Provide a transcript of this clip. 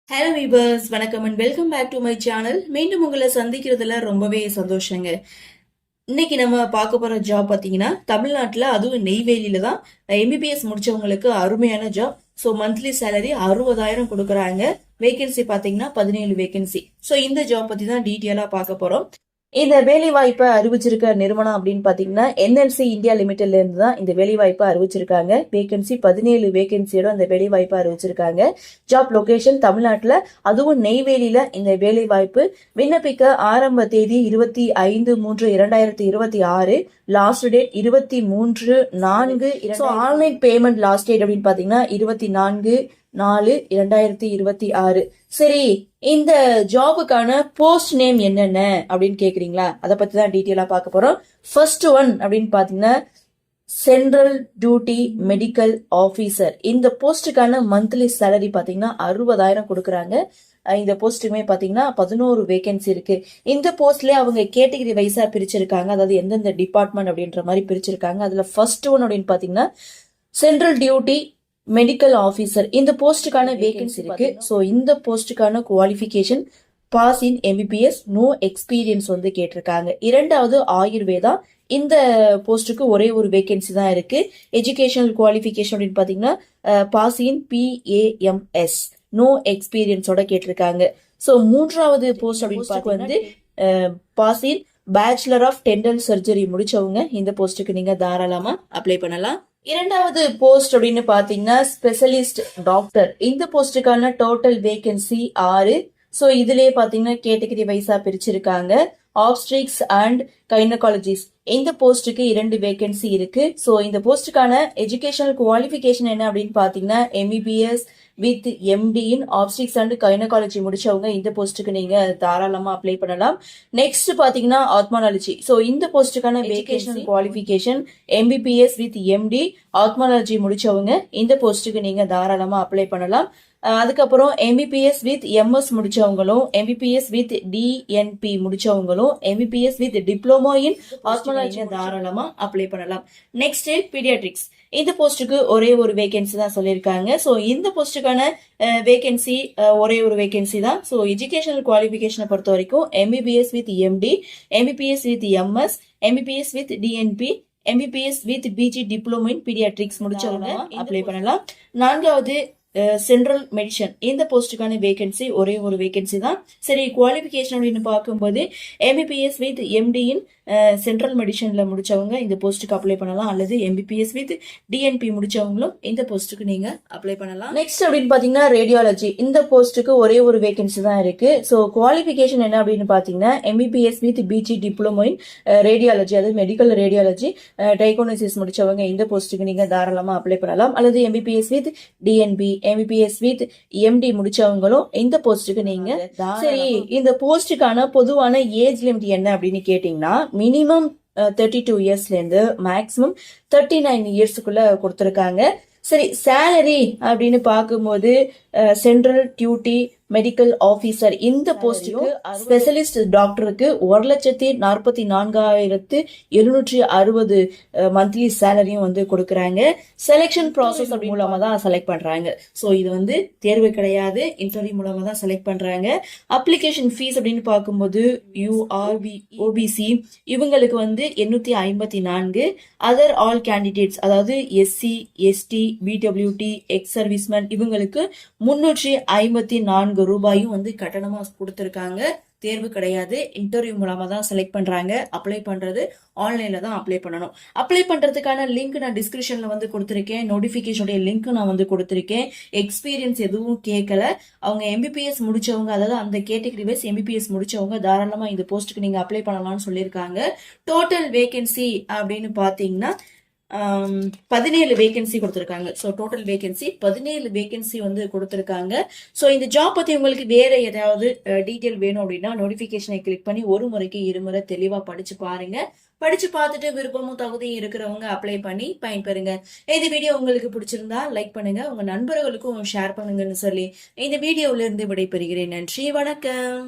Hello viewers, வணக்கம் and welcome back to my channel. மீண்டும் உங்களை சந்திக்கிறதுல ரொம்பவே சந்தோஷங்க. இன்னைக்கு நம்ம பார்க்க போற ஜாப் பார்த்தீங்கன்னா தமிழ்நாட்டில், அதுவும் நெய்வேலியில தான் எம்பிபிஎஸ் முடிச்சவங்களுக்கு அருமையான ஜாப். ஸோ மந்த்லி சேலரி 60,000 கொடுக்குறாங்க. வேகன்சி பார்த்தீங்கன்னா 17 வேகன்சி. ஸோ இந்த ஜாப் பற்றி தான் டீட்டெயிலாக பார்க்க போகிறோம். இந்த வேலைவாய்ப்பை அறிவிச்சிருக்க நிறுவனம் அப்படின்னு பாத்தீங்கன்னா என்எல்சி இந்தியா லிமிடெட்ல இருந்து தான் இந்த வேலைவாய்ப்பை அறிவிச்சிருக்காங்க. வேகன்சி 17 வேகன்சியோட அந்த வேலைவாய்ப்பை அறிவிச்சிருக்காங்க. ஜாப் லொகேஷன் தமிழ்நாட்டுல, அதுவும் நெய்வேலியில இந்த வேலைவாய்ப்பு. விண்ணப்பிக்க ஆரம்ப தேதி 25/3/2026. Last date 23/4. Online payment last date அப்படின்னு பாத்தீங்கன்னா 24/4/2026. சரி, இந்த ஜாபுக்கான போஸ்ட் நேம் என்னென்ன அப்படின்னு கேக்குறீங்களா? அதை பத்தி தான் டீட்டெயிலா பார்க்க போறோம். ஃபர்ஸ்ட் ஒன் அப்படின்னு பாத்தீங்கன்னா சென்ட்ரல் டியூட்டி மெடிக்கல் ஆபீசர். இந்த போஸ்டுக்கான மந்த்லி சேலரி பாத்தீங்கன்னா 60,000 கொடுக்குறாங்க. இந்த போஸ்ட்டுமே பாத்தீங்கன்னா 11 வேகன்சி இருக்கு. இந்த போஸ்ட்ல அவங்க கேட்டகரி வைஸா பிரிச்சிருக்காங்க, அதாவது எந்தெந்த டிபார்ட்மெண்ட் அப்படின்ற மாதிரி பிரிச்சிருக்காங்க. அதுல ஃபர்ஸ்ட் ஒன் அப்படின்னு பாத்தீங்கன்னா சென்ட்ரல் டியூட்டி மெடிக்கல் ஆபீசர். இந்த போஸ்டுக்கான வேகன்சி இருக்கு. ஸோ இந்த போஸ்டுக்கான qualification pass in MBBS, no experience வந்து கேட்டிருக்காங்க. இரண்டாவது ஆயுர்வேதா. இந்த போஸ்டுக்கு ஒரே ஒரு வேகன்சி தான் இருக்கு. எஜுகேஷனல் குவாலிஃபிகேஷன் அப்படின்னு பாத்தீங்கன்னா பாஸ் இன் PAMS, நோ எக்ஸ்பீரியன்ஸோட கேட்டிருக்காங்க. ஸோ மூன்றாவது போஸ்ட் அப்படின்னு வந்து pass in bachelor of dental surgery முடிச்சவங்க இந்த போஸ்டுக்கு நீங்க தாராளமா அப்ளை பண்ணலாம். இரண்டாவது போஸ்ட் அப்படின்னு பாத்தீங்கன்னா ஸ்பெஷலிஸ்ட் டாக்டர். இந்த போஸ்டுக்கான டோட்டல் வேகன்சி 6. ஸோ இதுலயே பாத்தீங்கன்னா கேட்டகரி வைஸா பிரிச்சிருக்காங்க. ஆப்ஸ்ட்ரிக்ஸ் அண்ட் கைனகாலஜிஸ்ட். இந்த போஸ்டுக்கு 2 வேகன்சி இருக்கு. ஸோ இந்த போஸ்டுக்கான எஜுகேஷனல் குவாலிஃபிகேஷன் என்ன அப்படின்னு பாத்தீங்கன்னா MBBS with MD in obstetrics and gynaecology முடிச்சவங்க இந்த போஸ்ட்டுக்கு நீங்க தாராளமா அப்ளை பண்ணலாம். நெக்ஸ்ட் பாத்தீங்கன்னா ஆத்மாலஜி. ஸோ இந்த போஸ்ட்டுக்கான educational qualification MBBS with MD ophthalmology முடிச்சவங்க இந்த போஸ்ட்டுக்கு நீங்க தாராளமா அப்ளை பண்ணலாம். அதுக்கப்புறம் எம்பிபிஎஸ் வித் எம்எஸ் முடிச்சவங்களும், எம்பிபிஎஸ் வித் டிஎன்பி முடிச்சவங்களும், MBBS with diploma in ophthalmology தாராளமா அப்ளை பண்ணலாம். Next paediatrics. இந்த போஸ்டுக்கு ஒரே ஒரு வேகன்சி தான் சொல்லியிருக்காங்க. ஸோ இந்த போஸ்டுக்கான வேகன்சி ஒரே ஒரு வேகன்சி தான். ஸோ எஜுகேஷனல் குவாலிஃபிகேஷனை பொறுத்த வரைக்கும் MBBS with MD, MBBS with MS, MBBS with DNB, MBBS with PG diploma in paediatrics முடிச்சவங்க அப்ளை பண்ணலாம். நான்காவது சென்ட்ரல் மெடிசன். இந்த போஸ்டுக்கான வேகன்சி ஒரே ஒரு வேகன்சி தான். சரி, குவாலிஃபிகேஷன் அப்படின்னு பார்க்கும்போது MBBS with MD in central மெடிசன்ல முடிச்சவங்க இந்த போஸ்ட்டுக்கு அப்ளை பண்ணலாம், அல்லது எம்பிபிஎஸ் வித் டிஎன்பி முடிச்சவங்களும் இந்த போஸ்ட்டுக்கு நீங்க அப்ளை பண்ணலாம். நெக்ஸ்ட் அப்படின்னு பாத்தீங்கன்னா ரேடியாலஜி. இந்த போஸ்ட்டுக்கு ஒரே ஒரு வேகன்சி தான் இருக்கு. ஸோ குவாலிஃபிகேஷன் என்ன அப்படின்னு பாத்தீங்கன்னா MBBS with PG diploma in radiology, அதாவது மெடிக்கல் ரேடியாலஜி டைகோனசிஸ் முடிச்சவங்க இந்த போஸ்ட்டுக்கு நீங்க தாராளமா அப்ளை பண்ணலாம், அல்லது MBBS with DNB, MBBS with MD முடிச்சவங்களும் இந்த போஸ்டுக்கு நீங்க. சரி, இந்த போஸ்டுக்கான பொதுவான ஏஜ் லிமிட் என்ன அப்படின்னு கேட்டீங்கன்னா மினிமம் 32 இயர்ஸ்ல இருந்து மேக்சிமம் 39 இயர்ஸுக்குள்ள கொடுத்திருக்காங்க. சரி, சேலரி அப்படின்னு பார்க்கும்போது சென்ட்ரல் டியூட்டி மெடிக்கல் ஆபீசர் இந்த போஸ்டுக்கு ஸ்பெஷலிஸ்ட் டாக்டருக்கு 1,44,760 மந்த்லி சேலரியும் வந்து கொடுக்கறாங்க. செலெக்ஷன் ப்ராசஸ் மூலமா தான் செலக்ட் பண்றாங்க. ஸோ இது வந்து தேர்வு கிடையாது, இன்டர்வியூ மூலமா தான் செலக்ட் பண்றாங்க. அப்ளிகேஷன் ஃபீஸ் அப்படின்னு பார்க்கும்போது யூஆர்பி ஓபிசி இவங்களுக்கு வந்து 854. அதர் ஆல் கேண்டிடேட்ஸ், அதாவது எஸ்சி எஸ்டி பிடபிள்யூடி எக்ஸ் சர்வீஸ்மேன் இவங்களுக்கு 354 ரூபாயும் வந்து கட்டணமா கொடுத்திருக்காங்க. தேர்வு கிடையாது, இன்டர்வியூ மூலமா தான் செலக்ட் பண்றாங்க. அப்ளை பண்றது ஆன்லைன்ல தான் அப்ளை பண்ணணும். அப்ளை பண்றதுக்கான லிங்க் நான் டிஸ்கிரிப்ஷன்ல வந்து கொடுத்திருக்கேன். நோட்டிபிகேஷனுடைய லிங்க் நான் வந்து கொடுத்திருக்கேன். எக்ஸ்பீரியன்ஸ் எதுவும் கேட்கல. அவங்க எம்பிபிஎஸ் முடிச்சவங்க, அதாவது அந்த கேட்டகரி வைஸ் எம்பிபிஎஸ் முடிச்சவங்க தாராளமா இந்த போஸ்ட்டுக்கு நீங்க அப்ளை பண்ணலாம்னு சொல்லியிருக்காங்க. டோட்டல் வேகன்சி அப்படின்னு பாத்தீங்கன்னா 17 வேகன்சி கொடுத்திருக்காங்க. ஸோ டோட்டல் வேகன்சி 17 வேகன்சி வந்து கொடுத்திருக்காங்க. ஸோ இந்த ஜாப் பத்தி உங்களுக்கு வேற ஏதாவது டீட்டெயில் வேணும் அப்படின்னா நோட்டிபிகேஷனை கிளிக் பண்ணி ஒரு முறைக்கு இருமுறை தெளிவா படிச்சு பாருங்க. படிச்சு பார்த்துட்டு விருப்பமும் தகுதியும் இருக்கிறவங்க அப்ளை பண்ணி பயன்பெறுங்க. இந்த வீடியோ உங்களுக்கு பிடிச்சிருந்தா லைக் பண்ணுங்க, உங்க நண்பர்களுக்கும் ஷேர் பண்ணுங்கன்னு சொல்லி இந்த வீடியோல இருந்து விடைபெறுகிறேன். நன்றி, வணக்கம்.